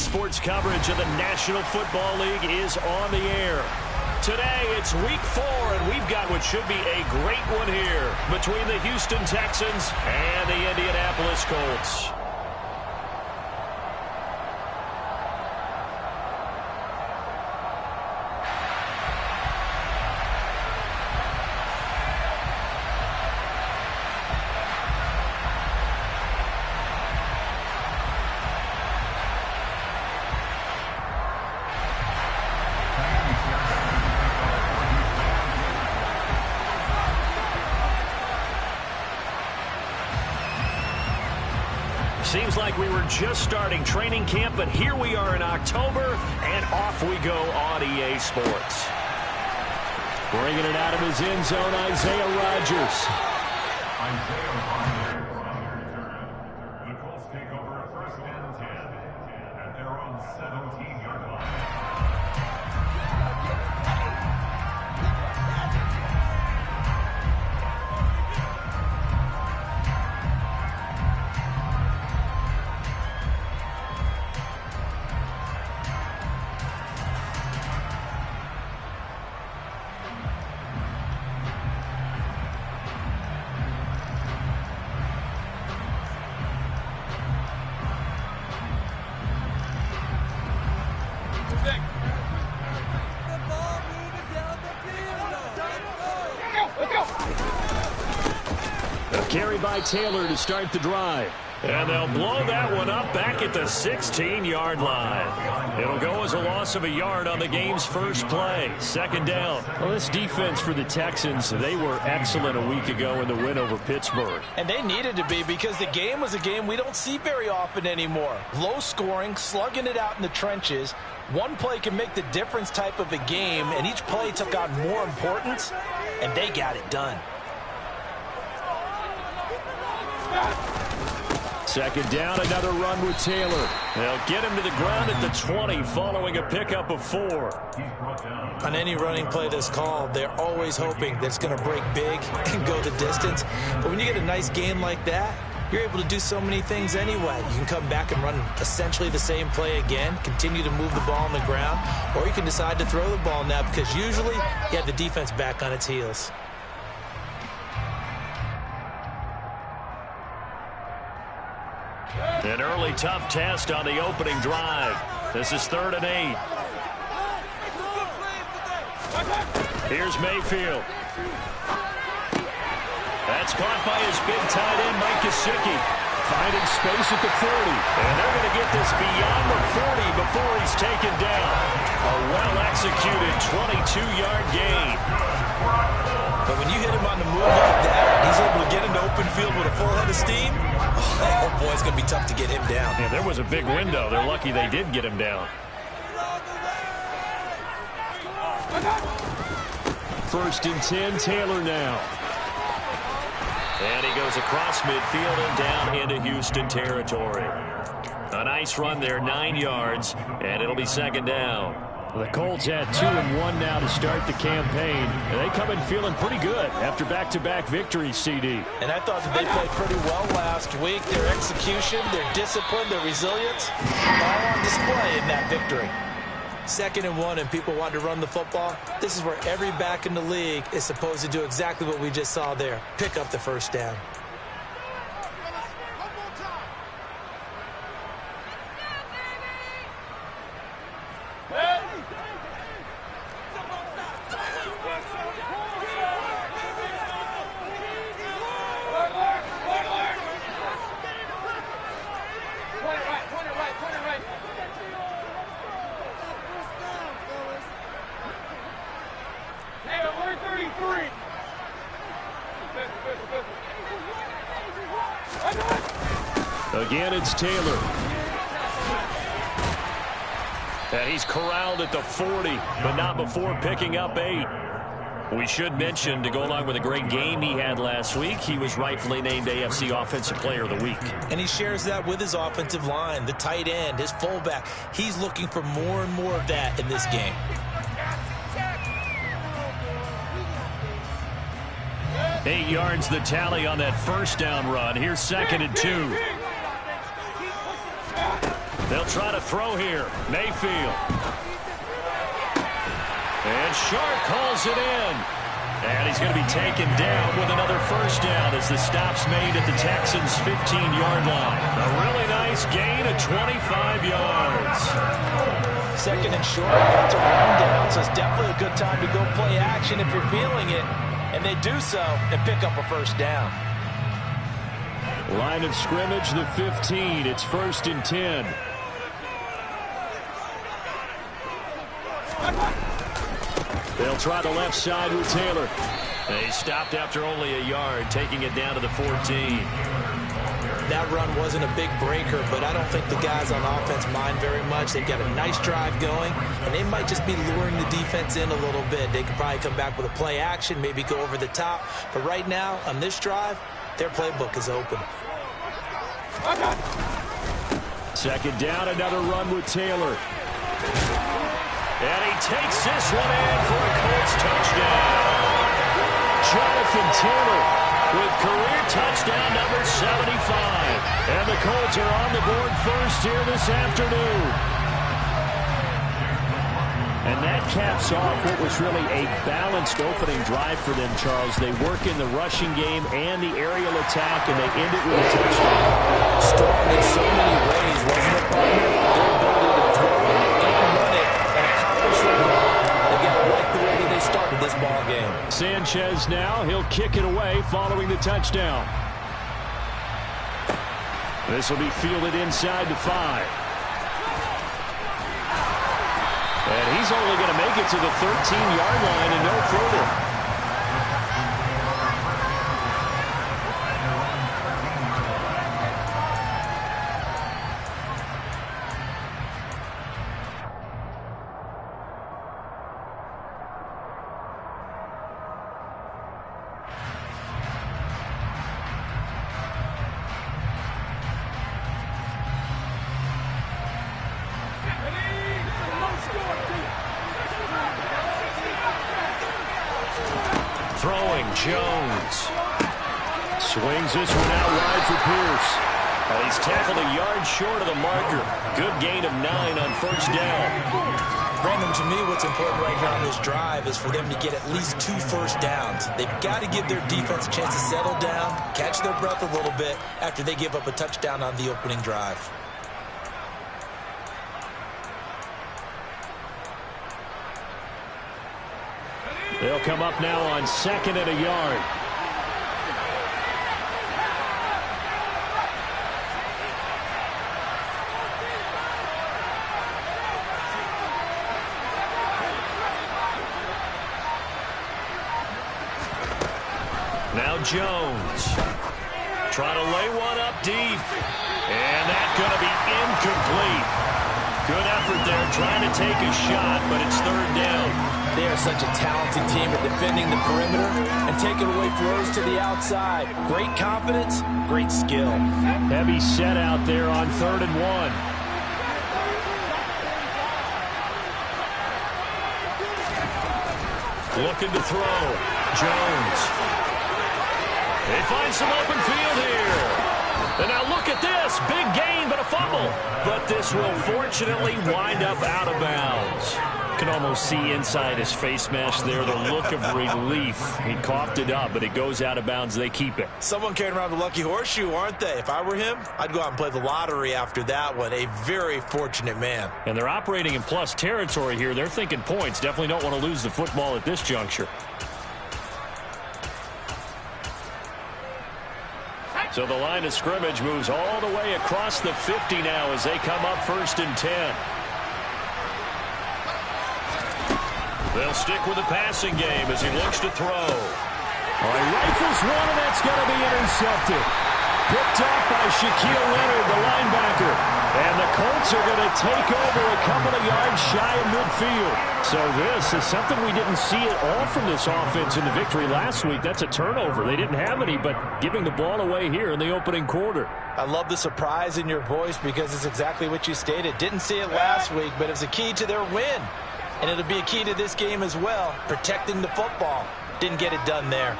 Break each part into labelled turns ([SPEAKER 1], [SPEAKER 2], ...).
[SPEAKER 1] Sports coverage of the National Football League is on the air. Today, it's Week 4, and we've got what should be a great one here between the Houston Texans and the Indianapolis Colts. Seems like we were just starting training camp, but here we are in October, and off we go on EA Sports. Bringing it out of his end zone, Isaiah Rodgers.
[SPEAKER 2] The Colts take over first and 10 at their own 17-yard line.
[SPEAKER 1] Carry by Taylor to start the drive. And they'll blow that one up back at the 16-yard line. It'll go as a loss of a yard on the game's first play. Second down. Well, this defense for the Texans, they were excellent a week ago in the win over Pittsburgh.
[SPEAKER 3] And they needed to be, because the game was a game we don't see very often anymore. Low scoring, slugging it out in the trenches. One play can make the difference type of a game, and each play took on more importance, and they got it done.
[SPEAKER 1] Second down, another run with Taylor. They'll get him to the ground at the 20 following a pickup of 4.
[SPEAKER 3] On any running play that's called, they're always hoping that it's going to break big and go the distance. But when you get a nice game like that, you're able to do so many things anyway. You can come back and run essentially the same play again, continue to move the ball on the ground, or you can decide to throw the ball now, because usually you have the defense back on its heels.
[SPEAKER 1] An early tough test on the opening drive. This is 3rd and 8. Here's Mayfield. That's caught by his big tight end, Mike Gesicki. Finding space at the 40. And they're going to get this beyond the 40 before he's taken down. A well-executed 22-yard gain.
[SPEAKER 3] But when you hit him on the move like that, he's able to get into open field with a full head of steam. Oh, boy, it's going to be tough to get him down.
[SPEAKER 1] Yeah, there was a big window. They're lucky they did get him down. 1st and 10, Taylor now. And he goes across midfield and down into Houston territory. A nice run there, 9 yards, and it'll be 2nd down. The Colts had 2-1 now to start the campaign. And they come in feeling pretty good after back-to-back victories, CD.
[SPEAKER 3] And I thought that they played pretty well last week. Their execution, their discipline, their resilience, all on display in that victory. 2nd and 1, and people want to run the football. This is where every back in the league is supposed to do exactly what we just saw there. Pick up the first down.
[SPEAKER 1] Again, it's Taylor. And he's corralled at the 40, but not before picking up 8. We should mention, to go along with a great game he had last week, he was rightfully named AFC Offensive Player of the Week.
[SPEAKER 3] And he shares that with his offensive line, the tight end, his fullback. He's looking for more and more of that in this game.
[SPEAKER 1] Eight yards the tally on that first down run. Here's 2nd and 2. They'll try to throw here. Mayfield. And Sharp calls it in. And he's going to be taken down with another first down as the stop's made at the Texans' 15-yard line. A really nice gain of 25 yards.
[SPEAKER 3] Second and short, that's a run down, so it's definitely a good time to go play action if you're feeling it. And they do so and pick up a first down.
[SPEAKER 1] Line of scrimmage, the 15. It's 1st and 10. They'll try the left side with Taylor. They stopped after only a yard, taking it down to the 14.
[SPEAKER 3] That run wasn't a big breaker, but I don't think the guys on offense mind very much. They've got a nice drive going, and they might just be luring the defense in a little bit. They could probably come back with a play action, maybe go over the top. But right now, on this drive, their playbook is open.
[SPEAKER 1] Second down, another run with Taylor. And he takes this one in for a Colts touchdown. Jonathan Taylor with career touchdown number 75. And the Colts are on the board first here this afternoon. And that caps off what was really a balanced opening drive for them, Charles. They work in the rushing game and the aerial attack, and they end it with a touchdown.
[SPEAKER 3] Strong in so many ways, wasn't it, partner? Their ability to throw it and run it and accomplish their goal. They got to like the way that they started this ball game.
[SPEAKER 1] Sanchez now, he'll kick it away following the touchdown. This will be fielded inside the 5. And he's only going to make it to the 13-yard line and no further. Throwing, Jones. Swings this one out wide for Pierce. And he's tackled a yard short of the marker. Good gain of 9 on first down.
[SPEAKER 3] Brandon, to me, what's important right here on this drive is for them to get at least 2 first downs. They've got to give their defense a chance to settle down, catch their breath a little bit after they give up a touchdown on the opening drive.
[SPEAKER 1] They'll come up now on 2nd and a yard. Now Jones. Trying to lay one up deep. And that's going to be incomplete. Good effort there, trying to take a shot, but it's 3rd down.
[SPEAKER 3] They are such a talented team at defending the perimeter and taking away throws to the outside. Great confidence, great skill.
[SPEAKER 1] Heavy set out there on 3rd and 1. Looking to throw. Jones. They find some open field here. And now look at this. Big gain, but a fumble. But this will fortunately wind up out of bounds. Can almost see inside his face mask there the look of relief. He coughed it up, but it goes out of bounds. They keep it.
[SPEAKER 3] Someone carrying around the lucky horseshoe, aren't they? If I were him, I'd go out and play the lottery after that one. A very fortunate man.
[SPEAKER 1] And they're operating in plus territory here. They're thinking points. Definitely don't want to lose the football at this juncture. So the line of scrimmage moves all the way across the 50 now as they come up 1st and 10. They'll stick with the passing game as he looks to throw. All right, rifles one, and that's going to be intercepted. Picked off by Shaquille Leonard, the linebacker. And the Colts are going to take over a couple of yards shy of midfield. So this is something we didn't see at all from this offense in the victory last week. That's a turnover. They didn't have any, but giving the ball away here in the opening quarter.
[SPEAKER 3] I love the surprise in your voice because it's exactly what you stated. Didn't see it last week, but it's a key to their win. And it'll be a key to this game as well, protecting the football. Didn't get it done there.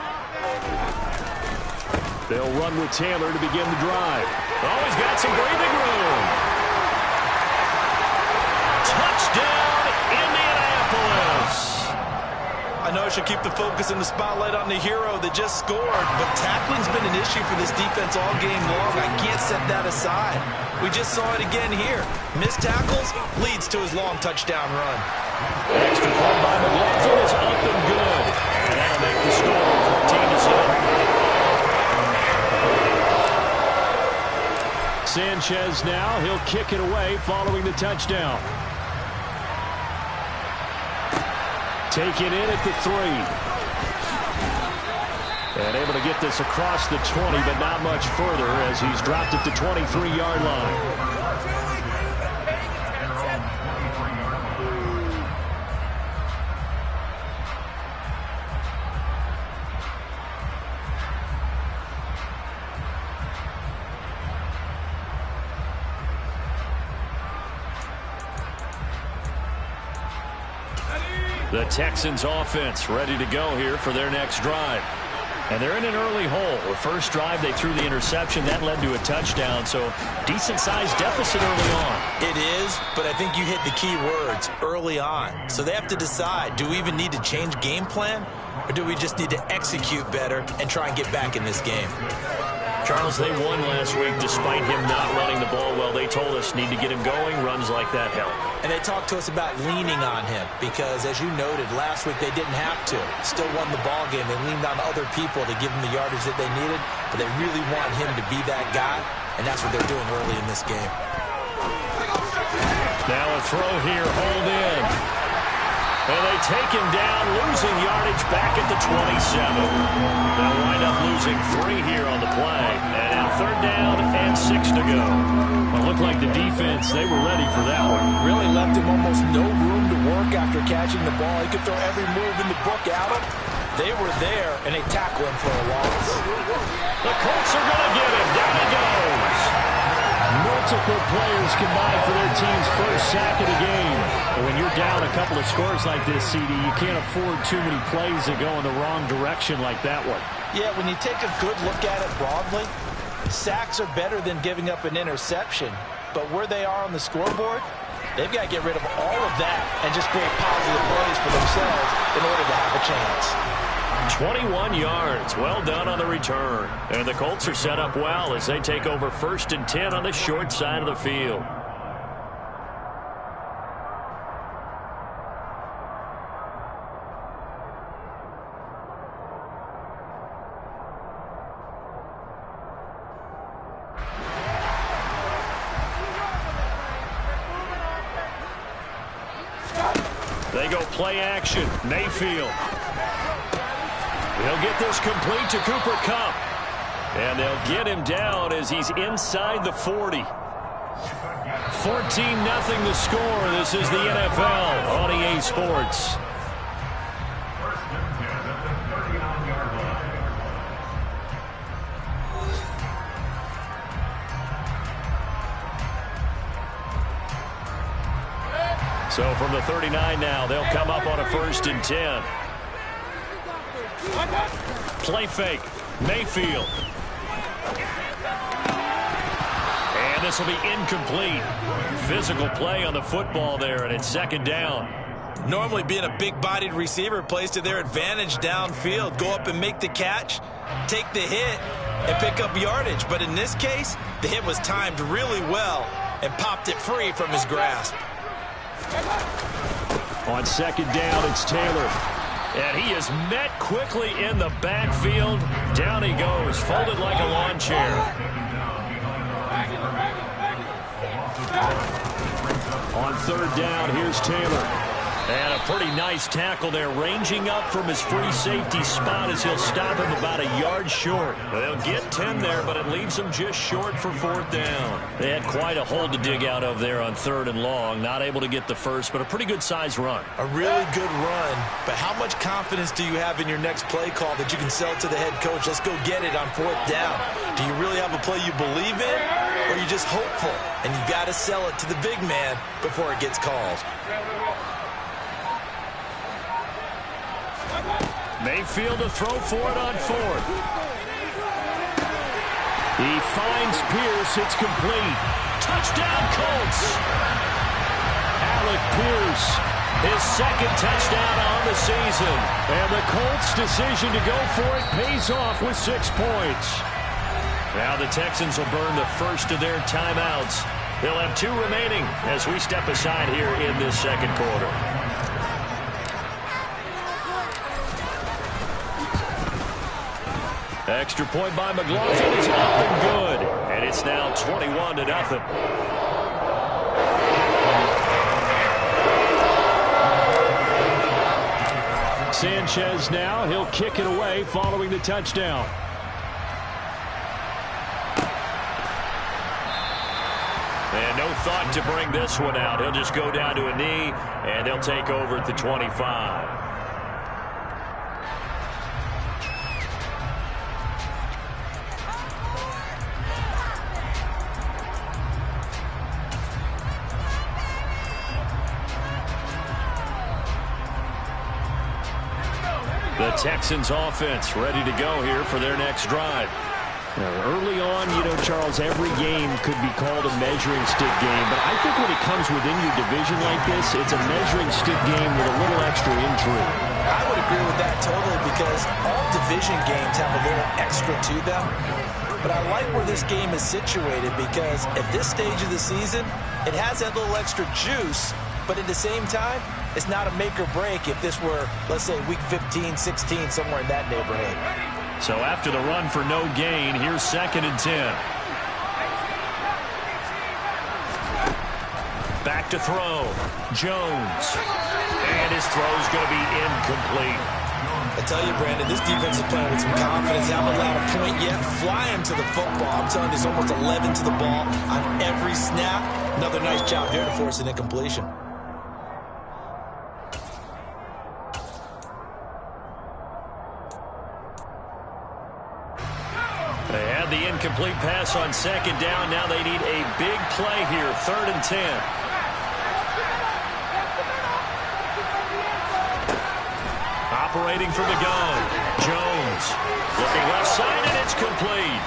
[SPEAKER 1] They'll run with Taylor to begin the drive. Oh, he's got some breathing room.
[SPEAKER 3] rush will keep the focus and the spotlight on the hero that just scored. But tackling's been an issue for this defense all game long. I can't set that aside. We just saw it again here. Missed tackles leads to his long touchdown run.
[SPEAKER 1] Extra point by McLaughlin is up and good. And that'll make the score 14-7. Sanchez now. He'll kick it away following the touchdown. Take it in at the 3. And able to get this across the 20, but not much further as he's dropped at the 23-yard line. The Texans offense ready to go here for their next drive. And they're in an early hole. The first drive, they threw the interception. That led to a touchdown, so decent-sized deficit early on.
[SPEAKER 3] It is, but I think you hit the key words, early on. So they have to decide, do we even need to change game plan, or do we just need to execute better and try and get back in this game?
[SPEAKER 1] Charles, they won last week despite him not running the ball well. They told us need to get him going. Runs like that help.
[SPEAKER 3] And they talked to us about leaning on him because, as you noted, last week they didn't have to. Still won the ball game. They leaned on other people to give them the yardage that they needed, but they really want him to be that guy, and that's what they're doing early in this game.
[SPEAKER 1] Now a throw here, hold in. And they take him down, losing yardage back at the 27. They'll wind up losing 3 here on the play. And now 3rd down and 6 to go. Well, it looked like the defense, they were ready for that one.
[SPEAKER 3] Really left him almost no room to work after catching the ball. He could throw every move in the book at him. They were there, and they tackle him for a loss.
[SPEAKER 1] The Colts are going to get him. Down he goes.
[SPEAKER 4] Multiple players combined for their team's first sack of the game. And when you're down a couple of scores like this, CD, you can't afford too many plays that go in the wrong direction like that one.
[SPEAKER 3] Yeah, when you take a good look at it broadly, sacks are better than giving up an interception. But where they are on the scoreboard, they've got to get rid of all of that and just create positive plays for themselves in order to have a chance.
[SPEAKER 1] 21 yards. Well done on the return. And the Colts are set up well as they take over 1st and 10 on the short side of the field. They go play action. Mayfield. He'll get this complete to Cooper Kupp. And they'll get him down as he's inside the 40. 14-0 the score. This is the NFL on EA Sports. So from the 39 now, they'll come up on a 1st and 10. Play fake. Mayfield. And this will be incomplete. Physical play on the football there, and it's 2nd down.
[SPEAKER 3] Normally being a big-bodied receiver plays to their advantage downfield. Go up and make the catch, take the hit, and pick up yardage. But in this case, the hit was timed really well and popped it free from his grasp.
[SPEAKER 1] On 2nd down, it's Taylor. And he is met quickly in the backfield. Down he goes, folded like a lawn chair. On 3rd down, here's Taylor. And a pretty nice tackle there, ranging up from his free safety spot as he'll stop him about a yard short. They'll get 10 there, but it leaves them just short for 4th down. They had quite a hole to dig out of there on 3rd and long. Not able to get the first, but a pretty good size run.
[SPEAKER 3] A really good run, but how much confidence do you have in your next play call that you can sell to the head coach? Let's go get it on 4th down. Do you really have a play you believe in, or are you just hopeful? And you've got to sell it to the big man before it gets called.
[SPEAKER 1] Mayfield to throw for it on 4th. He finds Pierce. It's complete. Touchdown, Colts. Alec Pierce His second touchdown on the season.
[SPEAKER 4] And the Colts' decision to go for it pays off with 6 points.
[SPEAKER 1] Now the Texans will burn the first of their timeouts. They'll have 2 remaining as we step aside here in this second quarter. Extra point by McLaughlin is up and good. And it's now 21-0.
[SPEAKER 4] Sanchez now, he'll kick it away following the touchdown.
[SPEAKER 1] And no thought to bring this one out. He'll just go down to a knee, and they'll take over at the 25. The Texans offense ready to go here for their next drive.
[SPEAKER 4] Early on, Charles, every game could be called a measuring stick game, but I think when it comes within your division like this, it's a measuring stick game with a little extra intrigue.
[SPEAKER 3] I would agree with that totally because all division games have a little extra to them. But I like where this game is situated because at this stage of the season, it has that little extra juice, but at the same time, it's not a make or break if this were, let's say, week 15, 16, somewhere in that neighborhood.
[SPEAKER 1] So after the run for no gain, here's 2nd and 10. Back to throw. Jones. And his throw's going to be incomplete.
[SPEAKER 3] I tell you, Brandon, this defense is playing with some confidence. They haven't allowed a point yet. Flying to the football. I'm telling you, it's almost 11 to the ball on every snap. Another nice job here to force an incompletion.
[SPEAKER 1] They had the incomplete pass on 2nd down. Now they need a big play here. 3rd and 10. Operating from the gun. Jones looking left side, and it's complete.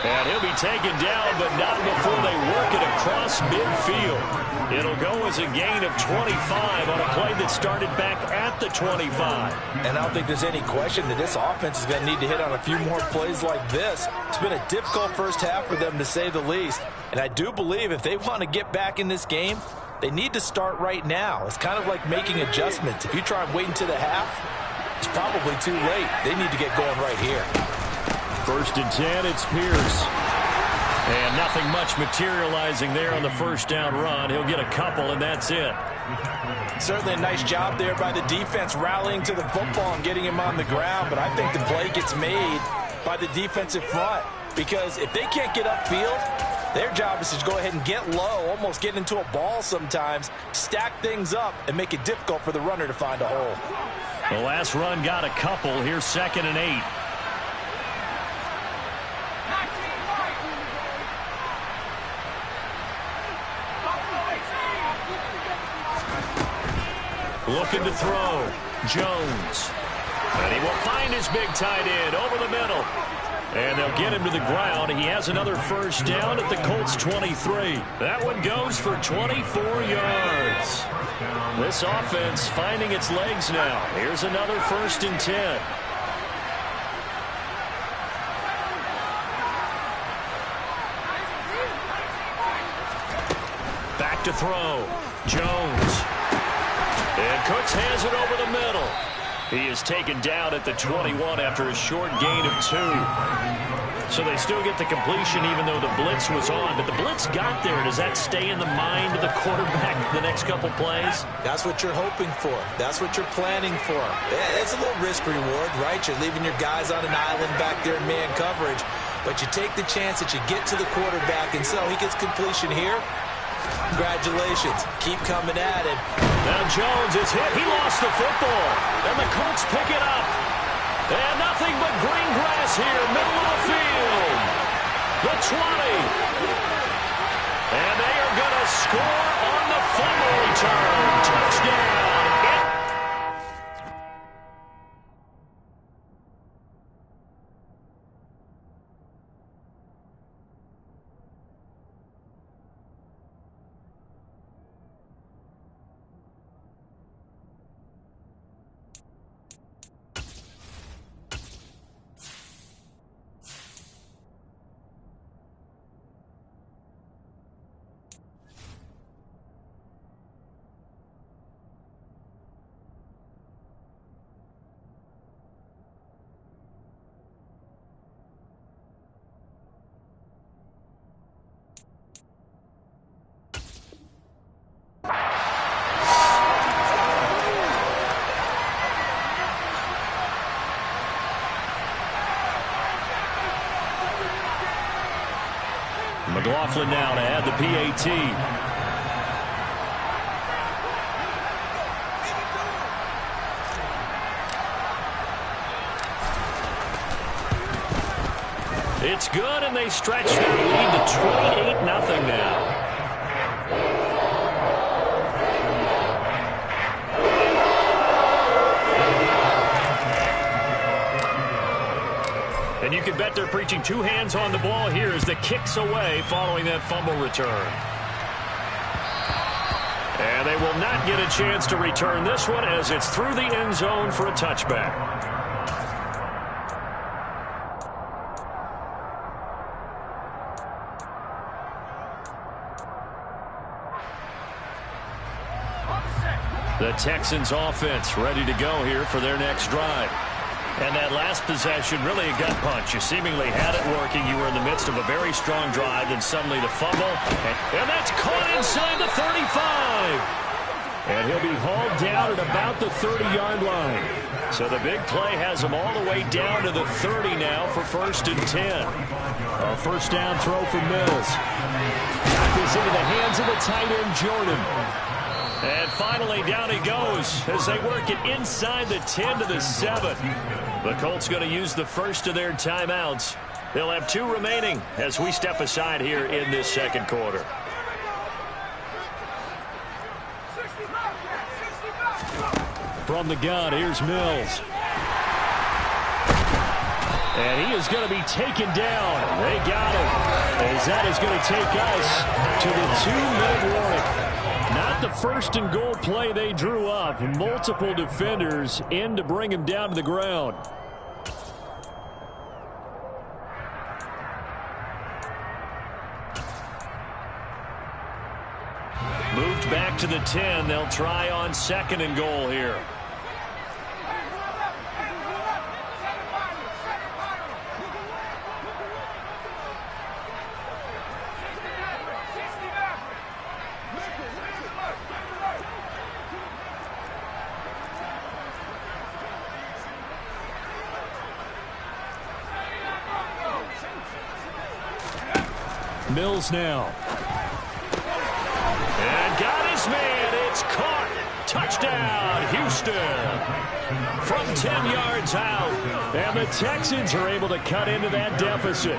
[SPEAKER 1] And he'll be taken down, but not before they work it across midfield. It'll go as a gain of 25 on a play that started back at the 25.
[SPEAKER 3] And I don't think there's any question that this offense is going to need to hit on a few more plays like this. It's been a difficult first half for them, to say the least. And I do believe if they want to get back in this game, they need to start right now. It's kind of like making adjustments. If you try and wait until the half, it's probably too late. They need to get going right here.
[SPEAKER 4] 1st and 10, it's Pierce.
[SPEAKER 1] And nothing much materializing there on the first down run. He'll get a couple, and that's it.
[SPEAKER 3] Certainly a nice job there by the defense rallying to the football and getting him on the ground. But I think the play gets made by the defensive front. Because if they can't get upfield, their job is to go ahead and get low, almost get into a ball sometimes, stack things up, and make it difficult for the runner to find a hole.
[SPEAKER 1] The last run got a couple. Here's 2nd and 8. Looking to throw. Jones. And he will find his big tight end over the middle. And they'll get him to the ground. He has another first down at the Colts 23. That one goes for 24 yards. This offense finding its legs now. Here's another 1st and 10. Back to throw. Jones. And Cooks has it over the middle. He is taken down at the 21 after a short gain of 2. So they still get the completion even though the blitz was on. But the blitz got there. Does that stay in the mind of the quarterback the next couple plays?
[SPEAKER 3] That's what you're hoping for. That's what you're planning for. It's a little risk reward, right? You're leaving your guys on an island back there in man coverage. But you take the chance that you get to the quarterback, and so he gets completion here. Congratulations. Keep coming at it.
[SPEAKER 1] Now Jones is hit. He lost the football. And the Colts pick it up. And nothing but green grass here, middle of the field. The 20. And they are going to score on the fumble return. Touchdown.
[SPEAKER 4] McLaughlin now to add the PAT.
[SPEAKER 1] It's good, and they stretch their lead to 28-0 now. And you can bet they're preaching two hands on the ball here as the kick's away following that fumble return. And they will not get a chance to return this one as it's through the end zone for a touchback. The Texans offense ready to go here for their next drive. And that last possession, really a gut punch. You seemingly had it working. You were in the midst of a very strong drive, then suddenly the fumble. And that's caught inside the 35. And he'll be hauled down at about the 30-yard line. So the big play has him all the way down to the 30 now for 1st and 10.
[SPEAKER 4] A first down throw for Mills. Got this into the hands of the tight end, Jordan.
[SPEAKER 1] And finally, down he goes as they work it inside the 10 to the 7. The Colts going to use the first of their timeouts. They'll have 2 remaining as we step aside here in this second quarter.
[SPEAKER 4] From the gun, here's Mills. And he is going to be taken down. They got him. As that is going to take us to the 2-minute warning. Not the first and goal play they drew up. Multiple defenders in to bring him down to the ground.
[SPEAKER 1] Moved back to the 10. They'll try on 2nd and goal here.
[SPEAKER 4] Mills now.
[SPEAKER 1] And got his man. It's caught. Touchdown, Houston. From 10 yards out.
[SPEAKER 4] And the Texans are able to cut into that deficit.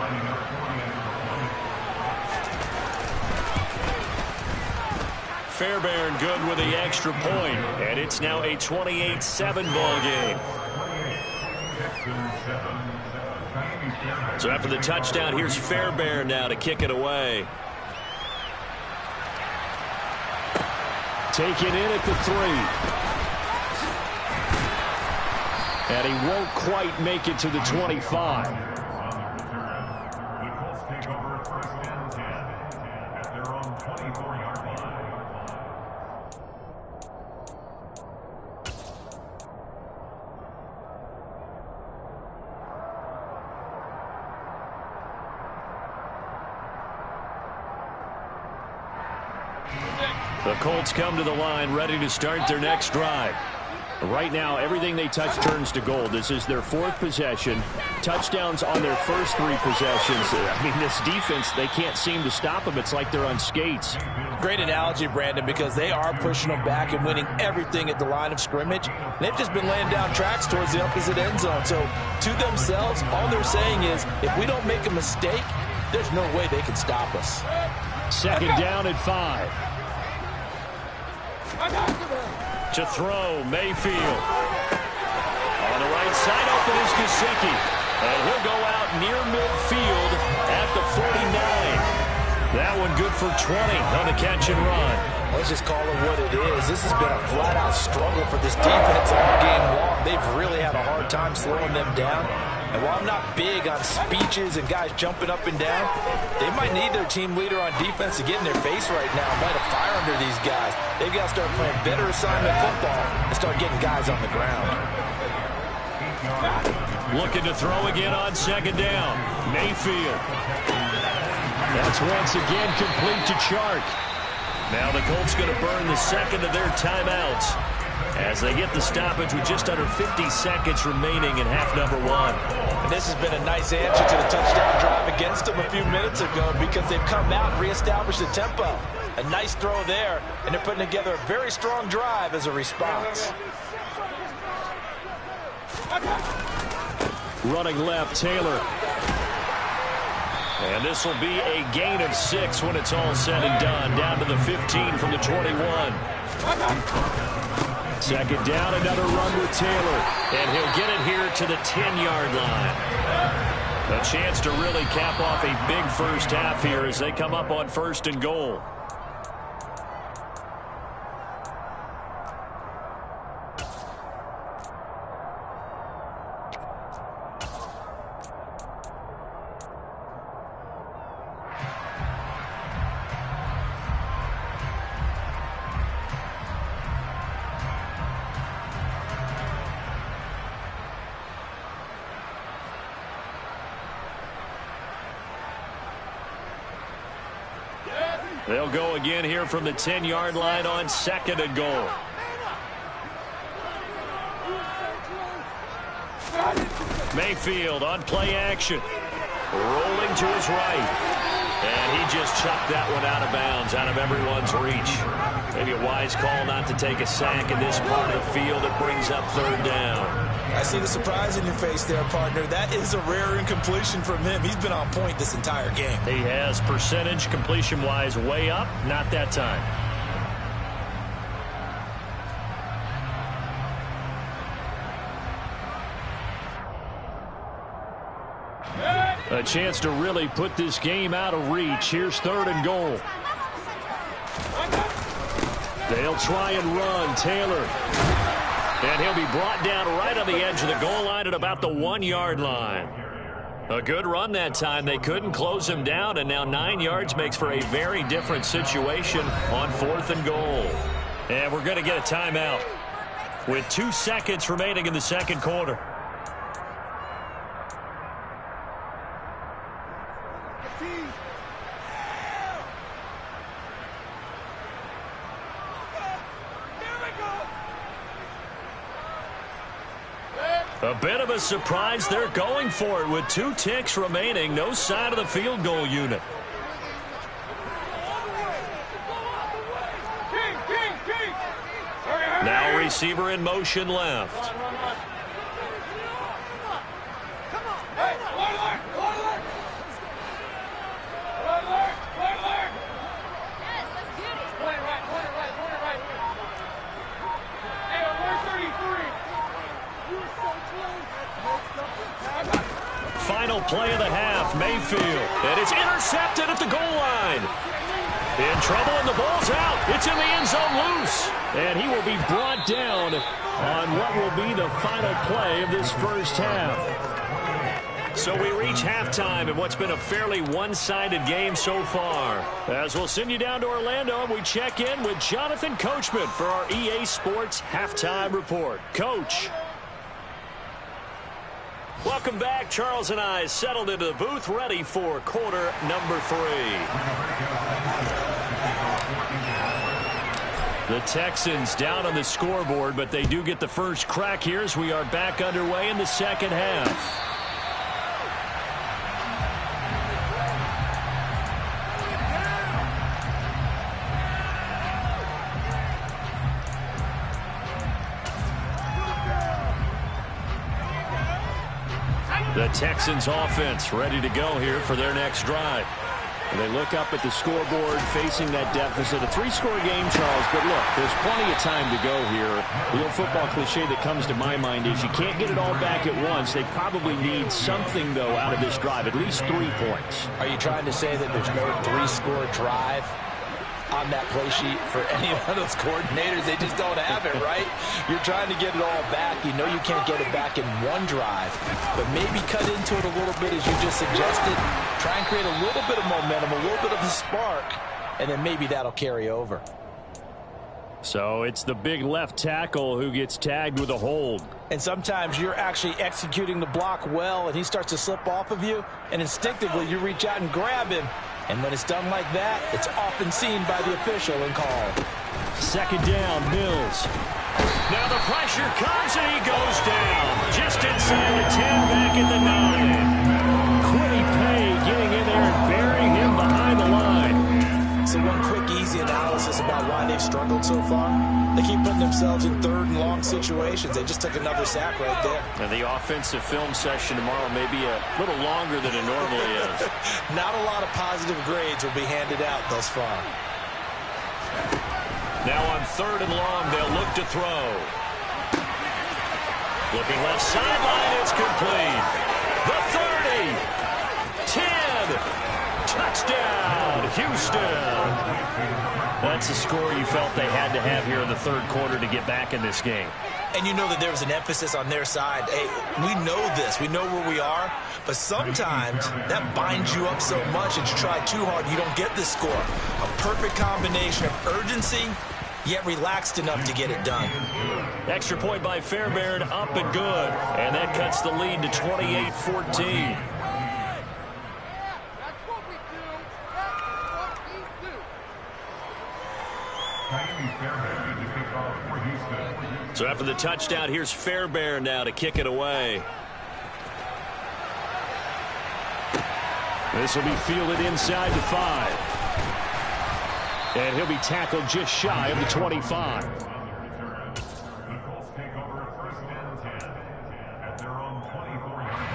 [SPEAKER 1] Fairbairn good with the extra point. And it's now a 28-7 ball game. So after the touchdown, here's Fairbairn now to kick it away.
[SPEAKER 4] Taken in at the 3. And he won't quite make it to the 25.
[SPEAKER 2] The Colts take over 1st and 10 at their own 24-yard line.
[SPEAKER 1] The Colts come to the line ready to start their next drive.
[SPEAKER 4] Right now, everything they touch turns to gold. This is their 4th possession. Touchdowns on their first 3 possessions. I mean, this defense, they can't seem to stop them. It's like they're on skates.
[SPEAKER 3] Great analogy, Brandon, because they are pushing them back and winning everything at the line of scrimmage. They've just been laying down tracks towards the opposite end zone. So to themselves, all they're saying is, if we don't make a mistake, there's no way they can stop us.
[SPEAKER 4] 2nd down at 5.
[SPEAKER 1] To throw, Mayfield. On the right side, open is Gesicki. And he'll go out near midfield at the 49. That one good for 20 on the catch and run.
[SPEAKER 3] Let's just call it what it is. This has been a flat-out struggle for this defense all game long. They've really had a hard time slowing them down. And while I'm not big on speeches and guys jumping up and down, they might need their team leader on defense to get in their face right now and light a fire under these guys. They've got to start playing better assignment football and start getting guys on the ground.
[SPEAKER 1] Looking to throw again on 2nd down. Mayfield.
[SPEAKER 4] That's once again complete to Chark.
[SPEAKER 1] Now the Colts going to burn the 2nd of their timeouts. as they get the stoppage with just under 50 seconds remaining in half number one.
[SPEAKER 3] And this has been a nice answer to the touchdown drive against them a few minutes ago because they've come out and reestablished the tempo. A nice throw there, and they're putting together a very strong drive as a response.
[SPEAKER 4] Running left, Taylor.
[SPEAKER 1] And this will be a gain of 6 when it's all said and done. Down to the 15 from the 21.
[SPEAKER 4] Second down, another run with Taylor.
[SPEAKER 1] And he'll get it here to the 10-yard line. A chance to really cap off a big first half here as they come up on 1st and goal. They'll go again here from the 10-yard line on 2nd and goal. Mayfield on play action. Rolling to his right. And he just chucked that one out of bounds, out of everyone's reach. Maybe a wise call not to take a sack in this part of the field. It brings up 3rd down.
[SPEAKER 3] I see the surprise in your face there, partner. That is a rare incompletion from him. He's been on point this entire game.
[SPEAKER 4] He has percentage completion-wise way up. Not that time. A chance to really put this game out of reach. Here's 3rd and goal. They'll try and run. Taylor. And he'll be brought down right on the edge of the goal line at about the 1-yard line. A good run that time. They couldn't close him down, and now 9 yards makes for a very different situation on 4th and goal. And we're going to get a timeout with 2 seconds remaining in the 2nd quarter. A bit of a surprise. They're going for it with 2 ticks remaining. No sign of the field goal unit. Now receiver in motion left. Final play of the half, Mayfield. And it's intercepted at the goal line. In trouble, and the ball's out. It's in the end zone loose. And he will be brought down on what will be the final play of this first half. So we reach halftime in what's been a fairly one-sided game so far. As we'll send you down to Orlando, and we check in with Jonathan Coachman for our EA Sports Halftime Report. Coach. Welcome back. Charles and I settled into the booth, ready for quarter number 3. The Texans down on the scoreboard, but they do get the first crack here as we are back underway in the second half. The Texans offense ready to go here for their next drive. They look up at the scoreboard facing that deficit. A 3-score game, Charles, but look, there's plenty of time to go here. The old football cliche that comes to my mind is you can't get it all back at once. They probably need something, though, out of this drive, at least 3 points.
[SPEAKER 3] Are you trying to say that there's no 3-score drive on that play sheet for any of those coordinators? They just don't have it, right? You're trying to get it all back. You know you can't get it back in one drive, but maybe cut into it a little bit as you just suggested. Try and create a little bit of momentum, a little bit of a spark, and then maybe that'll carry over.
[SPEAKER 4] So it's the big left tackle who gets tagged with a hold.
[SPEAKER 3] And sometimes you're actually executing the block well, and he starts to slip off of you, and instinctively you reach out and grab him. And when it's done like that, it's often seen by the official and called.
[SPEAKER 4] Second down, Mills.
[SPEAKER 1] Now the pressure comes and he goes down. Just inside the 10, back at the 9.
[SPEAKER 4] Quiddy Pay getting in there and burying him behind the line.
[SPEAKER 3] So one quick, easy analysis about why they've struggled so far. They keep putting themselves in third and long situations. They just took another sack right there.
[SPEAKER 1] And the offensive film session tomorrow may be a little longer than it normally is.
[SPEAKER 3] Not a lot of positive grades will be handed out thus far.
[SPEAKER 1] Now on 3rd and long, they'll look to throw. Looking left sideline, it's complete. The 30, 10, touchdown, Houston. That's a score you felt they had to have here in the 3rd quarter to get back in this game.
[SPEAKER 3] And you know that there was an emphasis on their side. Hey, we know this. We know where we are. But sometimes that binds you up so much that you try too hard, you don't get this score. A perfect combination of urgency, yet relaxed enough to get it done.
[SPEAKER 1] Extra point by Fairbairn, up and good. And that cuts the lead to 28-14. So after the touchdown, here's Fairbairn now to kick it away.
[SPEAKER 4] This will be fielded inside the 5. And he'll be tackled just shy of the 25.
[SPEAKER 2] The Colts take over 1st and 10 at their own 24-yard line.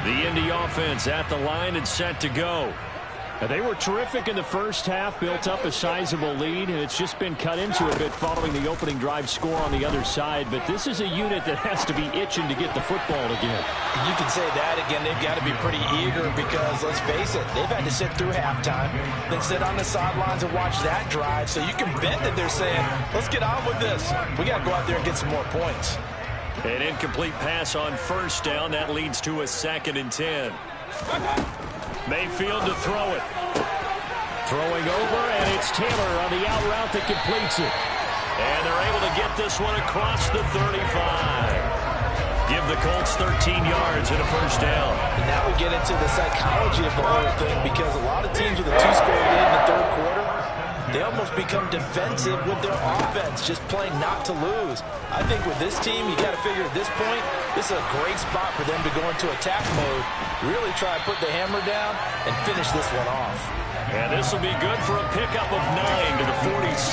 [SPEAKER 1] The Indy offense at the line and set to go.
[SPEAKER 4] They were terrific in the first half, built up a sizable lead, and it's just been cut into a bit following the opening drive score on the other side. But this is a unit that has to be itching to get the football again.
[SPEAKER 3] You can say that again. They've got to be pretty eager because, let's face it, they've had to sit through halftime, then sit on the sidelines and watch that drive. So you can bet that they're saying, let's get on with this. We got to go out there and get some more points.
[SPEAKER 1] An incomplete pass on 1st down. That leads to a 2nd and 10. Mayfield to throw it.
[SPEAKER 4] Throwing over, and it's Taylor on the out route that completes it.
[SPEAKER 1] And they're able to get this one across the 35. Give the Colts 13 yards and a 1st down.
[SPEAKER 3] And now we get into the psychology of the whole thing because a lot of teams with a 2-score lead in the 3rd quarter, they almost become defensive with their offense, just playing not to lose. I think with this team, you got to figure at this point, this is a great spot for them to go into attack mode, really try to put the hammer down and finish this one off.
[SPEAKER 1] And this will be good for a pickup of 9 to the 46.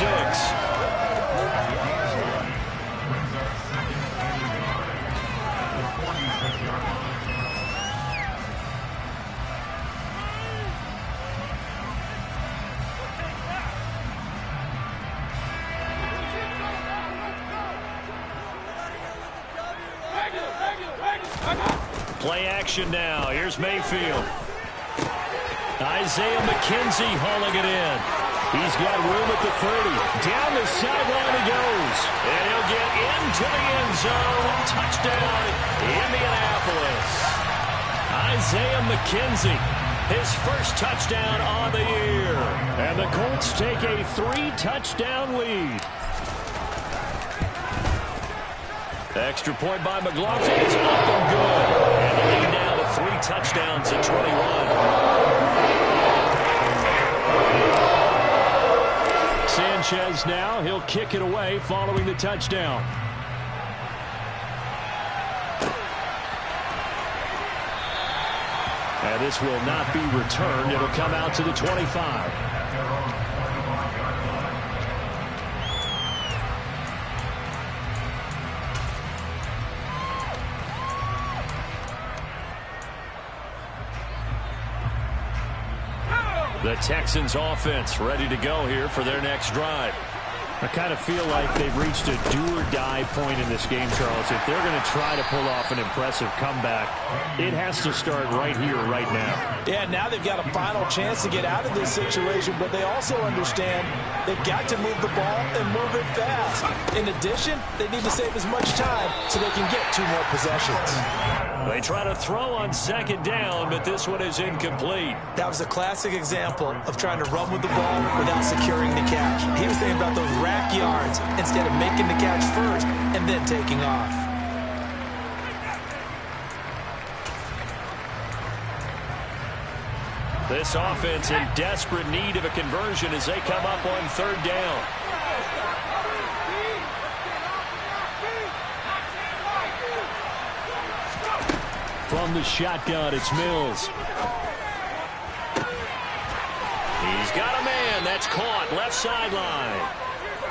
[SPEAKER 1] Play action now. Here's Mayfield. Isaiah McKenzie hauling it in. He's got room at the 30. Down the sideline he goes. And he'll get into the end zone. Touchdown, Indianapolis. Isaiah McKenzie, his first touchdown on the year.
[SPEAKER 4] And the Colts take a 3-touchdown lead.
[SPEAKER 1] Extra point by McLaughlin. It's up and good. And the lead now to 3 touchdowns at 21.
[SPEAKER 4] Sanchez now. He'll kick it away following the touchdown. And this will not be returned. It'll come out to the 25.
[SPEAKER 1] The Texans offense ready to go here for their next drive.
[SPEAKER 4] I kind of feel like they've reached a do-or-die point in this game, Charles. If they're going to try to pull off an impressive comeback, it has to start right here, right now.
[SPEAKER 3] Yeah, now they've got a final chance to get out of this situation, but they also understand they've got to move the ball and move it fast. In addition, they need to save as much time so they can get 2 more possessions.
[SPEAKER 1] They try to throw on second down, but this one is incomplete.
[SPEAKER 3] That was a classic example of trying to run with the ball without securing the catch. He was thinking about those rack yards instead of making the catch first and then taking off.
[SPEAKER 1] This offense in desperate need of a conversion as they come up on third down.
[SPEAKER 4] From the shotgun, it's Mills.
[SPEAKER 1] He's got a man. That's caught left sideline.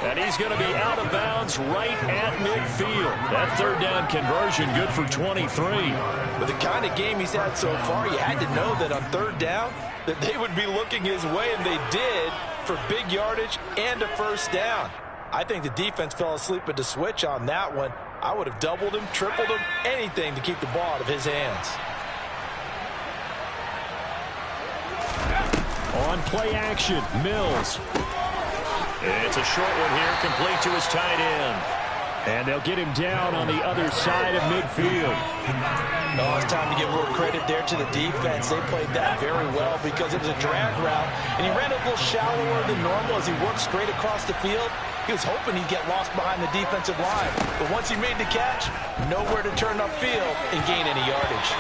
[SPEAKER 1] And he's going to be out of bounds right at midfield. That third down conversion good for 23.
[SPEAKER 3] With the kind of game he's had so far, you had to know that on third down that they would be looking his way, and they did, for big yardage and a first down. I think the defense fell asleep at the switch on that one. I would have doubled him, tripled him, anything to keep the ball out of his hands.
[SPEAKER 4] On play action, Mills.
[SPEAKER 1] It's a short one here, complete to his tight end.
[SPEAKER 4] And they'll get him down on the other side of midfield.
[SPEAKER 3] Oh, it's time to give a little credit there to the defense. They played that very well because it was a drag route, and he ran a little shallower than normal as he worked straight across the field. He was hoping he'd get lost behind the defensive line. But once he made the catch, nowhere to turn upfield and gain any yardage.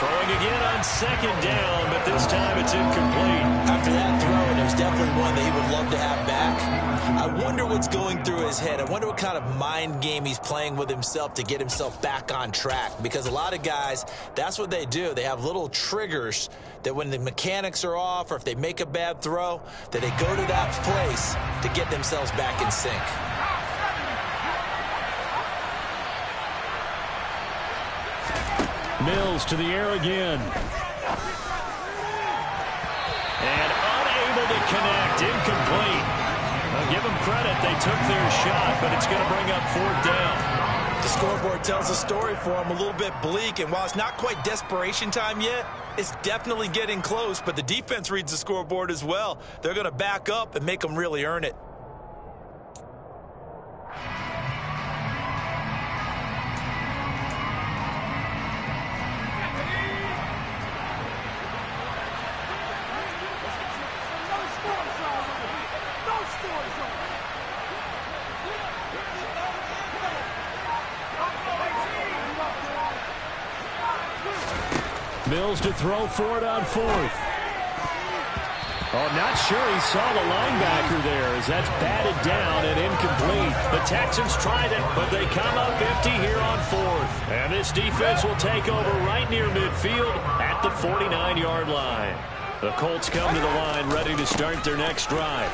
[SPEAKER 1] Throwing again on second down, but this time it's incomplete.
[SPEAKER 3] After that throw, it was definitely one that he would love to have back. I wonder what's going through his head. I wonder what kind of mind game he's playing with himself to get himself back on track. Because a lot of guys, that's what they do. They have little triggers that when the mechanics are off or if they make a bad throw, that they go to that place to get themselves back in sync.
[SPEAKER 4] Mills to the air again.
[SPEAKER 1] And unable to connect, incomplete. I'll give them credit, they took their shot, but it's going to bring up fourth down.
[SPEAKER 3] The scoreboard tells a story for him, a little bit bleak, and while it's not quite desperation time yet, it's definitely getting close, but the defense reads the scoreboard as well. They're going to back up and make them really earn it.
[SPEAKER 4] Mills to throw for it on fourth. Oh, not sure he saw the linebacker there as that's batted down and incomplete.
[SPEAKER 1] The Texans tried it, but they come up empty here on fourth. And this defense will take over right near midfield at the 49-yard line. The Colts come to the line ready to start their next drive.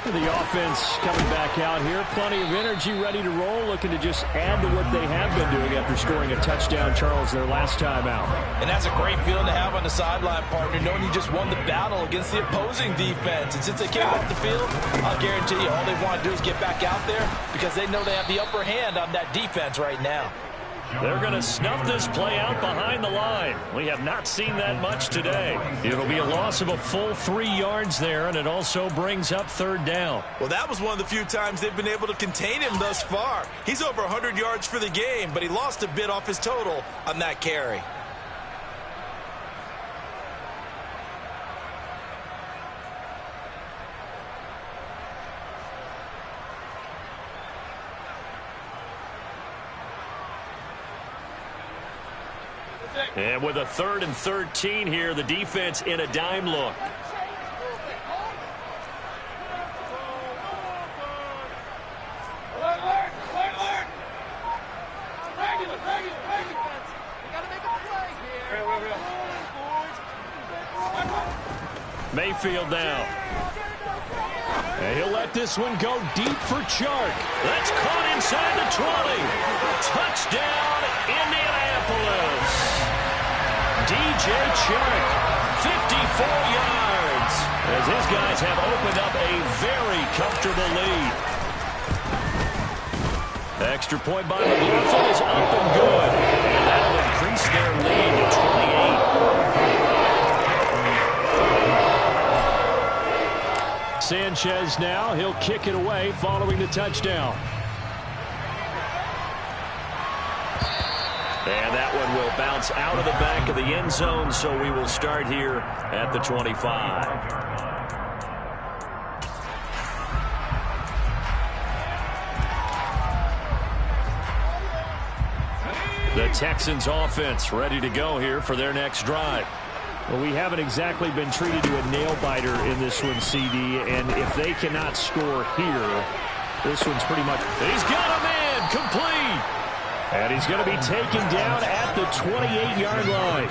[SPEAKER 4] The offense coming back out here. Plenty of energy, ready to roll, looking to just add to what they have been doing after scoring a touchdown, Charles, their last time out.
[SPEAKER 3] And that's a great feeling to have on the sideline, partner, knowing you just won the battle against the opposing defense. And since they came off the field, I'll guarantee you all they want to do is get back out there because they know they have the upper hand on that defense right now.
[SPEAKER 1] They're going to snuff this play out behind the line. We have not seen that much today. It'll be a loss of a full 3 yards there, and it also brings up third down.
[SPEAKER 3] Well, that was one of the few times they've been able to contain him thus far. He's over 100 yards for the game, but he lost a bit off his total on that carry.
[SPEAKER 1] And with a 3rd and 13 here, the defense in a dime look. Mayfield now. And he'll let this one go deep for Chark. That's caught inside the 20. Touchdown, Indianapolis. DJ Chark, 54 yards, as his guys have opened up a very comfortable lead. Extra point by McLaughlin is up and good, and that'll increase their lead to 28.
[SPEAKER 4] Sanchez now, he'll kick it away following the touchdown.
[SPEAKER 1] And that one will bounce out of the back of the end zone, so we will start here at the 25. The Texans offense ready to go here for their next drive.
[SPEAKER 4] Well, we haven't exactly been treated to a nail-biter in this one, CD, and if they cannot score here, this one's pretty much...
[SPEAKER 1] He's got a man, complete!
[SPEAKER 4] And he's going to be taken down at the 28-yard line.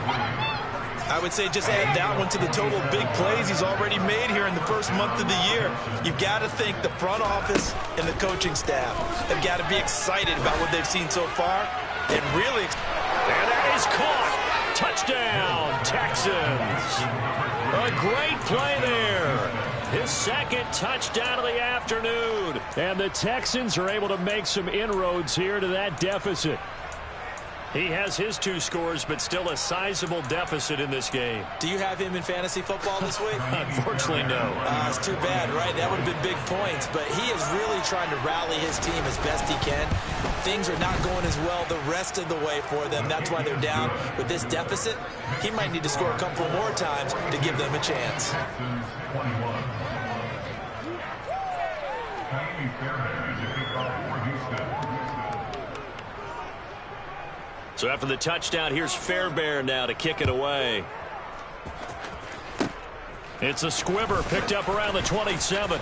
[SPEAKER 3] I would say just add that one to the total big plays he's already made here in the first month of the year. You've got to think the front office and the coaching staff have got to be excited about what they've seen so far. And really...
[SPEAKER 1] And that is caught. Touchdown, Texans. A great play there. His second touchdown of the afternoon.
[SPEAKER 4] And the Texans are able to make some inroads here to that deficit.
[SPEAKER 1] He has his 2 scores, but still a sizable deficit in this game.
[SPEAKER 3] Do you have him in fantasy football this week?
[SPEAKER 1] Unfortunately, no.
[SPEAKER 3] It's too bad, right? That would have been big points. But he is really trying to rally his team as best he can. Things are not going as well the rest of the way for them. That's why they're down. With this deficit, he might need to score a couple more times to give them a chance.
[SPEAKER 1] So after the touchdown, here's Fairbairn now to kick it away. It's a squibber picked up around the 27.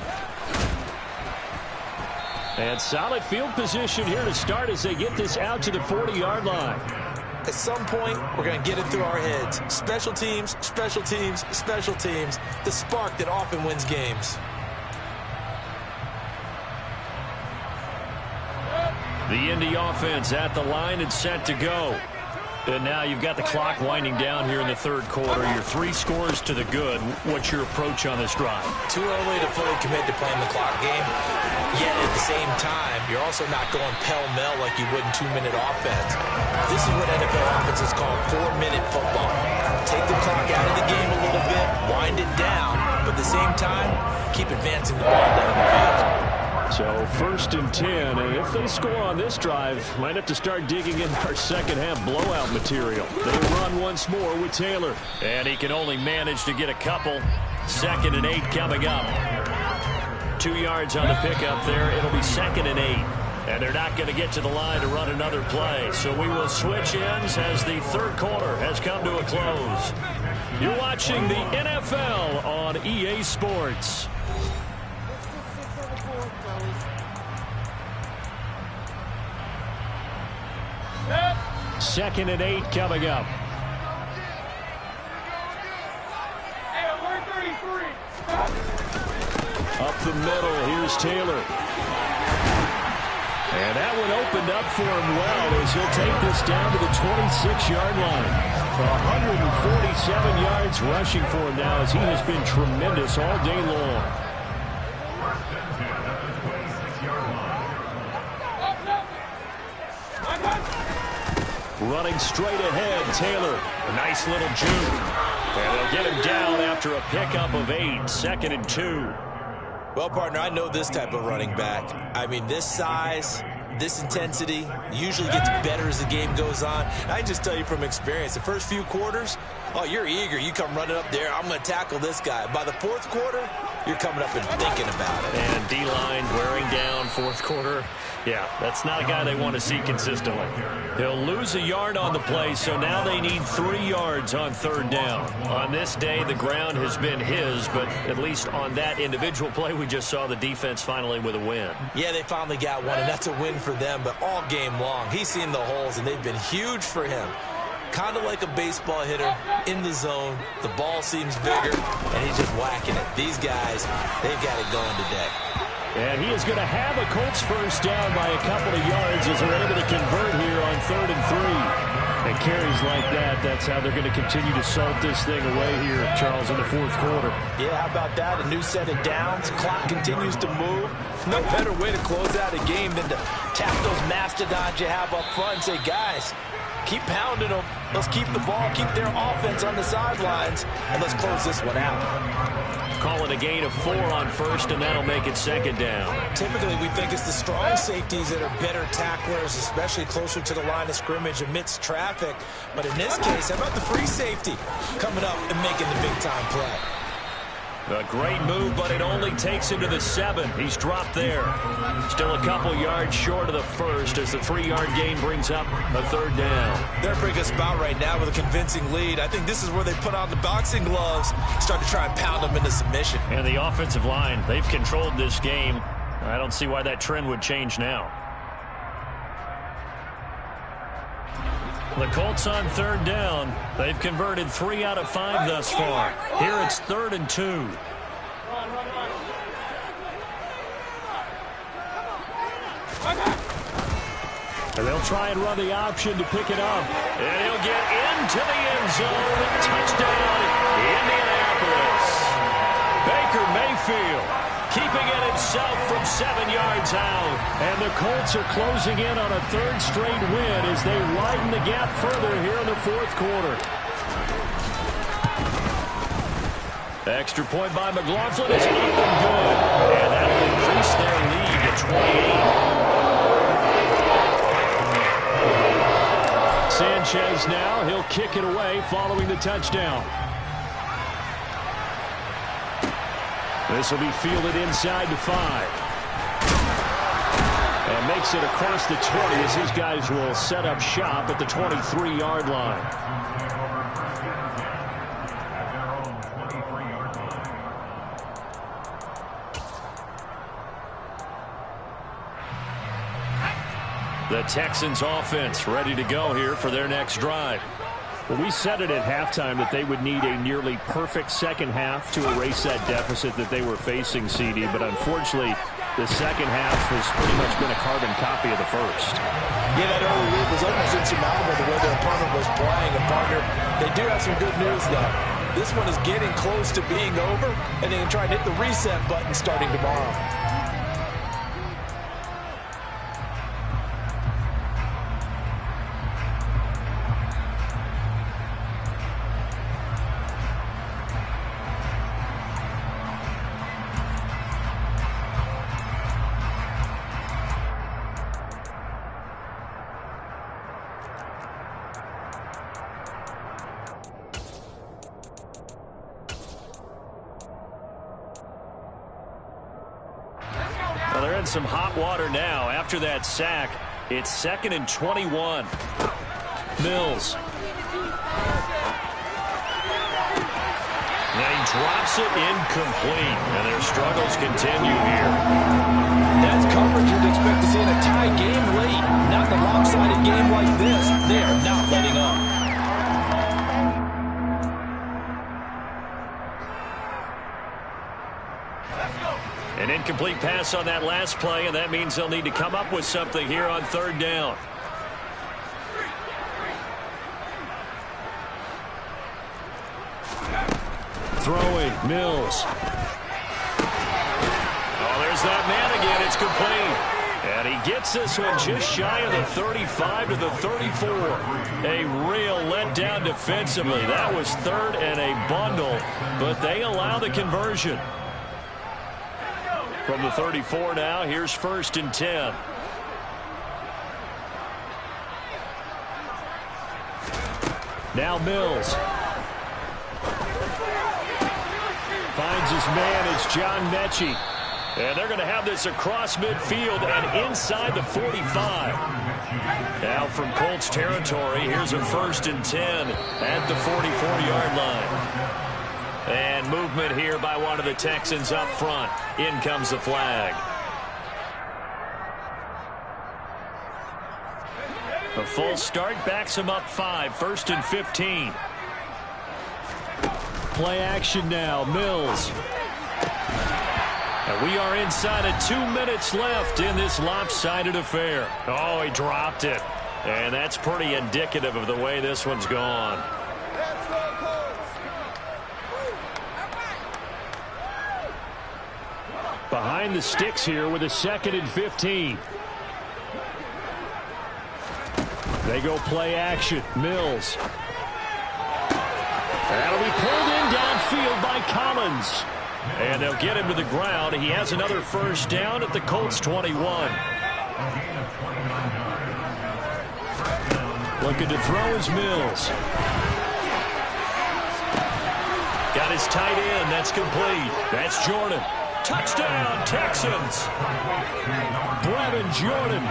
[SPEAKER 4] And solid field position here to start as they get this out to the 40-yard line.
[SPEAKER 3] At some point, we're going to get it through our heads. Special teams, special teams, special teams. The spark that often wins games.
[SPEAKER 1] The Indy offense at the line and set to go. And now you've got the clock winding down here in the third quarter. Your 3 scores to the good. What's your approach on this drive?
[SPEAKER 3] Too early to fully commit to playing the clock game. Yet at the same time, you're also not going pell-mell like you would in 2-minute offense. This is what NFL offenses call 4-minute football. Take the clock out of the game a little bit, wind it down, but at the same time, keep advancing the ball down the field.
[SPEAKER 4] So 1st and 10, and if they score on this drive, might have to start digging in our second-half blowout material. They run once more with Taylor.
[SPEAKER 1] And he can only manage to get a couple. 2nd and 8 coming up. 2 yards on the pickup there. It'll be 2nd and 8. And they're not going to get to the line to run another play. So we will switch ends as the third quarter has come to a close.
[SPEAKER 4] You're watching the NFL on EA Sports. 2nd and 8 coming up. Up the middle, here's Taylor. And that one opened up for him well as he'll take this down to the 26-yard line. 147 yards rushing for him now as he has been tremendous all day long. Running straight ahead, Taylor. A nice little juke. And they'll get him down after a pickup of 8. 2nd and 2.
[SPEAKER 3] Well, partner, I know this type of running back. I mean, this size, this intensity usually gets better as the game goes on. And I can just tell you from experience, the first few quarters, oh, you're eager. You come running up there, I'm going to tackle this guy. By the 4th quarter, you're coming up and thinking about it.
[SPEAKER 1] And D-line wearing down 4th quarter. Yeah, that's not a guy they want to see consistently. He'll lose a yard on the play, so now they need 3 yards on 3rd down. On this day, the ground has been his, but at least on that individual play, we just saw the defense finally with a win.
[SPEAKER 3] Yeah, they finally got one, and that's a win for them, but all game long, he's seen the holes, and they've been huge for him. Kind of like a baseball hitter in the zone. The ball seems bigger, and he's just whacking it. These guys, they've got it going today.
[SPEAKER 4] And he is going to have a Colts first down by a couple of yards as they're able to convert here on 3rd and 3. And carries like that, that's how they're going to continue to salt this thing away here, Charles, in the 4th quarter.
[SPEAKER 3] Yeah, how about that? A new set of downs. Clock continues to move. No better way to close out a game than to tap those mastodons you have up front and say, guys, keep pounding them. Let's keep the ball, keep their offense on the sidelines, and let's close this one out.
[SPEAKER 1] call it a gain of 4 on first, and that'll make it second down.
[SPEAKER 3] Typically, we think it's the strong safeties that are better tacklers, especially closer to the line of scrimmage amidst traffic. But in this case, how about the free safety coming up and making the big-time play?
[SPEAKER 1] A great move, but it only takes him to the 7. He's dropped there. Still a couple yards short of the first as the 3-yard gain brings up a third down.
[SPEAKER 3] They're a big spot right now with a convincing lead. I think this is where they put on the boxing gloves, start to try and pound them into submission.
[SPEAKER 4] And the offensive line, they've controlled this game. I don't see why that trend would change now. The Colts on third down. They've converted 3 out of 5 thus far. Here it's 3rd and 2. And they'll try and run the option to pick it up.
[SPEAKER 1] And he'll get into the end zone. Touchdown, Indianapolis. Baker Mayfield keeping it himself from 7 yards out.
[SPEAKER 4] And the Colts are closing in on a 3rd straight win as they widen the gap further here in the 4th quarter.
[SPEAKER 1] Extra point by McLaughlin is up and good. And that'll increase their lead to 28.
[SPEAKER 4] Sanchez now, he'll kick it away following the touchdown. This will be fielded inside the 5. And makes it across the 20 as these guys will set up shop at the 23-yard line.
[SPEAKER 1] The Texans offense ready to go here for their next drive.
[SPEAKER 4] Well, we said it at halftime that they would need a nearly perfect second half to erase that deficit that they were facing, CD. But unfortunately, the second half has pretty much been a carbon copy of the first.
[SPEAKER 3] Yeah, that early lead was almost insurmountable the way their opponent was playing. And, partner, they do have some good news, though. This one is getting close to being over, and they can try and hit the reset button starting tomorrow.
[SPEAKER 1] They're in some hot water now. After that sack, it's 2nd and 21. Mills. Now he drops it incomplete, and their struggles continue here.
[SPEAKER 3] That's coverage you'd expect to see in a tie game late. Not in a lopsided game like this. They are not letting up.
[SPEAKER 1] An incomplete pass on that last play, and that means they'll need to come up with something here on 3rd down.
[SPEAKER 4] Throwing, Mills.
[SPEAKER 1] Oh, there's that man again. It's complete. And he gets this one just shy of the 35 to the 34. A real letdown defensively. That was 3rd and a bundle, but they allow the conversion. From the 34 now, here's 1st and 10.
[SPEAKER 4] Now Mills. Finds his man. It's John Mechie.
[SPEAKER 1] And they're going to have this across midfield and inside the 45. Now from Colts territory, here's a 1st and 10 at the 44-yard line. And movement here by one of the Texans up front. In comes the flag. A false start backs him up 5. 1st and 15.
[SPEAKER 4] Play action now. Mills.
[SPEAKER 1] And we are inside of 2 minutes left in this lopsided affair. Oh, he dropped it. And that's pretty indicative of the way this one's gone.
[SPEAKER 4] Behind the sticks here with a 2nd and 15. They go play action. Mills. That'll be pulled in downfield by Collins. And they'll get him to the ground. He has another first down at the Colts 21. Looking to throw is Mills. Got his tight end. That's complete. That's Jordan. Touchdown, Texans. Brevin Jordan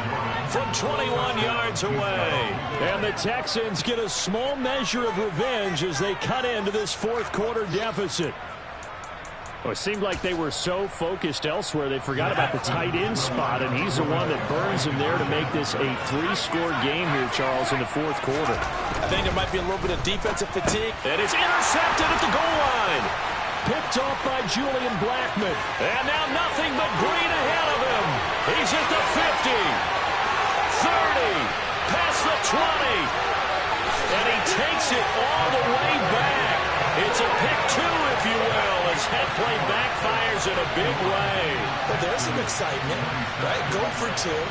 [SPEAKER 4] from 21 yards away. And the Texans get a small measure of revenge as they cut into this fourth quarter deficit. Well, it seemed like they were so focused elsewhere they forgot about the tight end spot, and he's the one that burns him there to make this a three-score game here, Charles, in the fourth quarter.
[SPEAKER 3] I think there might be a little bit of defensive fatigue.
[SPEAKER 1] And it's intercepted at the goal line.
[SPEAKER 4] Picked off by Julian Blackmon.
[SPEAKER 1] And now nothing but green ahead of him. He's at the 50, 30, past the 20. And he takes it all the way back. It's a pick two, if you will, as head play backfires in a big way.
[SPEAKER 3] Well, there's some excitement, right? Go for two,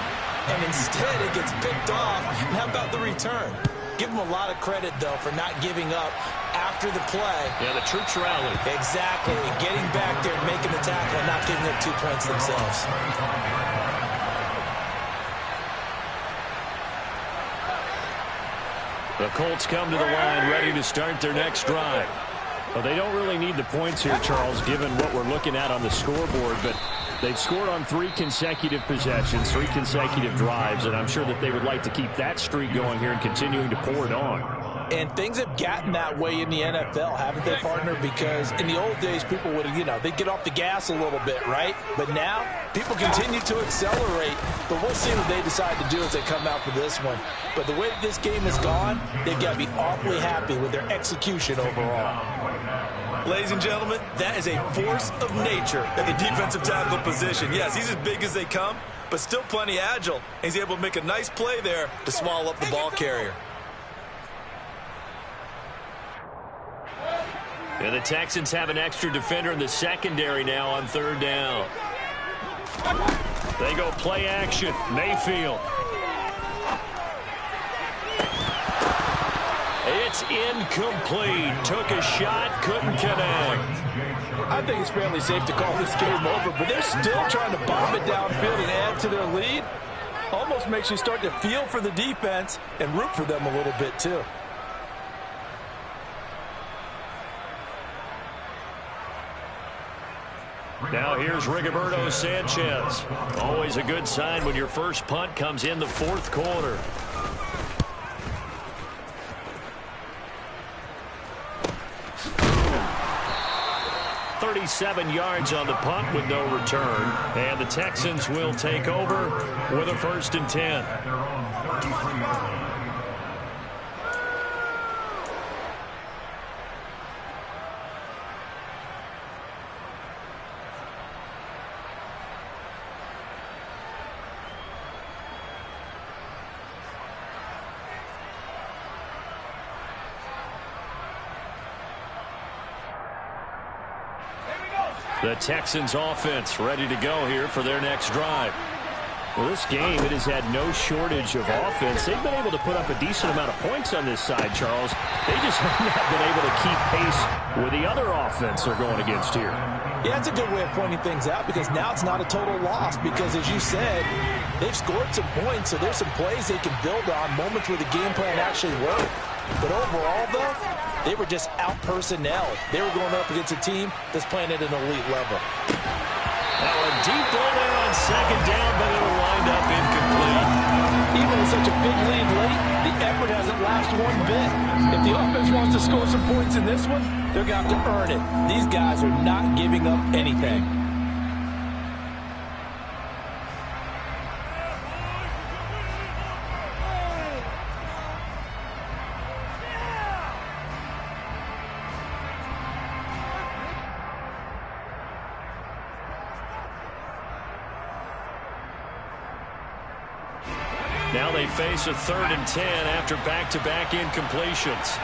[SPEAKER 3] and instead it gets picked off. And how about the return? Give him a lot of credit, though, for not giving up after the play.
[SPEAKER 1] Yeah, the troops rallied.
[SPEAKER 3] Exactly. Getting back there and making the tackle and not giving up 2 points themselves.
[SPEAKER 4] The Colts come to the line ready to start their next drive. Well, they don't really need the points here, Charles, given what we're looking at on the scoreboard, but they've scored on 3 consecutive possessions, 3 consecutive drives, and I'm sure that they would like to keep that streak going here and continuing to pour it on.
[SPEAKER 3] And things have gotten that way in the NFL, haven't they, partner? Because in the old days, people would, they'd get off the gas a little bit, right? But now, people continue to accelerate. But we'll see what they decide to do as they come out for this one. But the way this game has gone, they've got to be awfully happy with their execution overall.
[SPEAKER 5] Ladies and gentlemen, that is a force of nature at the defensive tackle position. Yes, he's as big as they come, but still plenty agile. He's able to make a nice play there to swallow up the ball carrier.
[SPEAKER 1] And the Texans have an extra defender in the secondary now on third down.
[SPEAKER 4] They go play action. Mayfield.
[SPEAKER 1] It's incomplete. Took a shot, couldn't connect.
[SPEAKER 3] I think it's fairly safe to call this game over, but they're still trying to bomb it downfield and add to their lead. Almost makes you start to feel for the defense and root for them a little bit, too.
[SPEAKER 1] Now here's Rigoberto Sanchez. Always a good sign when your first punt comes in the fourth quarter. .37 yards on the punt with no return. And the Texans will take over with a 1st and 10. The Texans offense ready to go here for their next drive.
[SPEAKER 4] Well, this game, it has had no shortage of offense. They've been able to put up a decent amount of points on this side, Charles. They just have not been able to keep pace with the other offense they're going against here.
[SPEAKER 3] Yeah, that's a good way of pointing things out because now it's not a total loss because, as you said, they've scored some points, so there's some plays they can build on, moments where the game plan actually worked. But overall, though, they were just out-personnel. They were going up against a team that's playing at an elite level.
[SPEAKER 1] Now a deep ball there on second down, but it'll wind up incomplete.
[SPEAKER 3] Even with such a big lead late, the effort hasn't lasted one bit. If the offense wants to score some points in this one, they're going to have to earn it. These guys are not giving up anything.
[SPEAKER 1] Now they face a 3rd and 10 after back-to-back incompletions.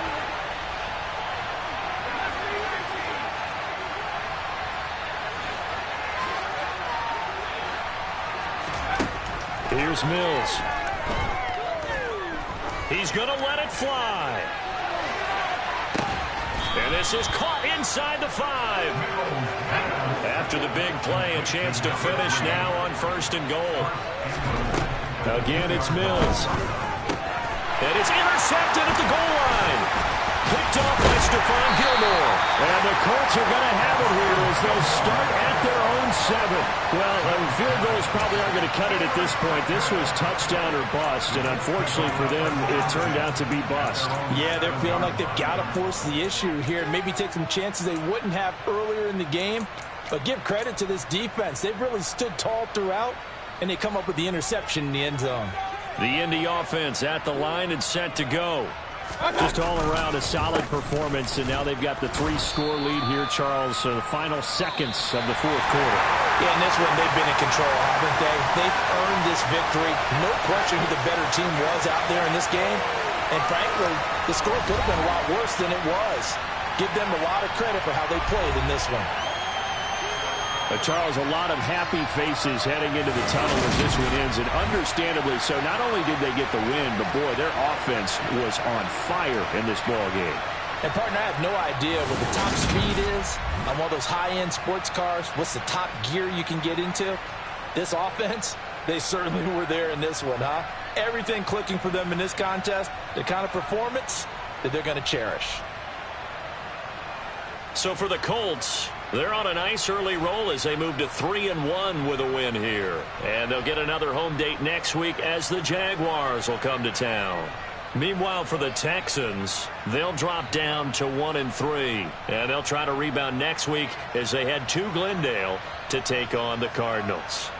[SPEAKER 4] Here's Mills.
[SPEAKER 1] He's going to let it fly. And this is caught inside the 5. after the big play. A chance to finish now on 1st and goal.
[SPEAKER 4] Again, it's Mills.
[SPEAKER 1] And it's intercepted at the goal line. Picked off by Stephon Gilmore.
[SPEAKER 4] And the Colts are going to have it here as they'll start at their own 7. Well, field goals probably aren't going to cut it at this point. This was touchdown or bust, and unfortunately for them, it turned out to be bust.
[SPEAKER 3] Yeah, they're feeling like they've got to force the issue here. Maybe take some chances they wouldn't have earlier in the game. But give credit to this defense. They've really stood tall throughout, and they come up with the interception in the end zone.
[SPEAKER 1] The Indy offense at the line and set to go.
[SPEAKER 4] Just all around a solid performance, and now they've got the 3-score lead here, Charles. So the final seconds of the 4th quarter.
[SPEAKER 3] Yeah, in this one, they've been in control, haven't they? They've earned this victory. No question who the better team was out there in this game. And frankly, the score could have been a lot worse than it was. Give them a lot of credit for how they played in this one.
[SPEAKER 4] Charles, a lot of happy faces heading into the tunnel as this one ends, and understandably so. Not only did they get the win, but boy, their offense was on fire in this ball game.
[SPEAKER 3] And partner, I have no idea what the top speed is on one of those high-end sports cars. What's the top gear you can get into? This offense, they certainly were there in this one, huh? Everything clicking for them in this contest, the kind of performance that they're going to cherish.
[SPEAKER 1] So for the Colts, they're on a nice early roll as they move to 3-1 with a win here. And they'll get another home date next week as the Jaguars will come to town. Meanwhile, for the Texans, they'll drop down to 1-3. And they'll try to rebound next week as they head to Glendale to take on the Cardinals.